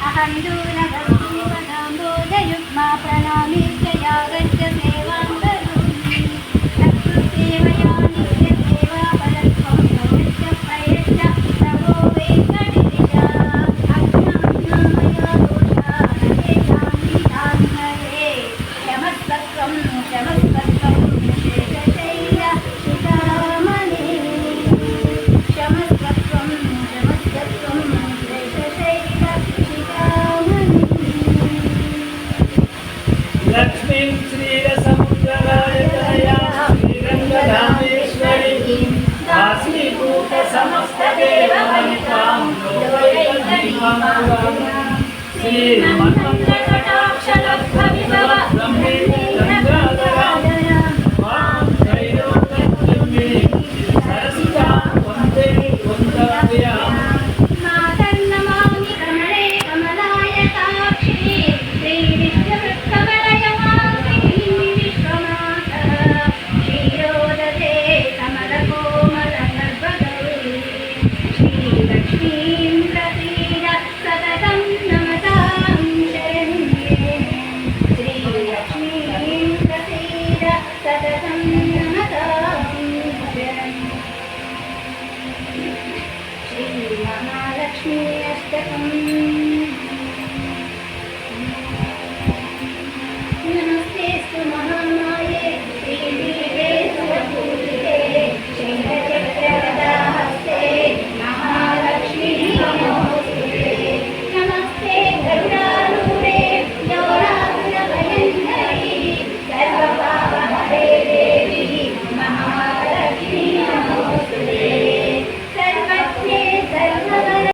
अहं दूरगम्भीरदाम्बोजयुग्मा प्रणामीश्च यागच्च सेवां करोमि तत्कृतेवया नित्यसेवा फलत्वं प्रयच्छ प्रयच्छ प्रभो वेङ्कटेश अज्ञानमया दोषा न तेषां निधान्मये क्षमस्वत्वं क्षमस्वत्वं शेषशैल शिखामणि क्षमस्वत्वं क्षमस्वत्वं शेषशैल शिखामणि लक्ष्मीं श्रीरसमुद्रराजतनया श्रीरङ्गधामेश्वरी दासीभूतसमस्तदेववनितां लोकैकदीपां श्रीमन्मङ्गलकटाक्षलब्धविभव ब्रह्मेन्द्रचन्द्राधरां मां त्रैलोक्यत्रिं सरसिजां वन्दे वन्दव्याम् मातर्नमामि कमले कमलायताक्षी श्रीविश्ववृत्कमलयवासिनी विश्वमातः क्षीरोदधे कमलकोमलगर्भगौरी श्रीलक्ष्मीं प्रसीद सततं नमतां शरण्ये श्रीलक्ष्मीं प्रसीद सततं नमतां शरण्ये श्रीमहालक्ष्मी अष्टकम्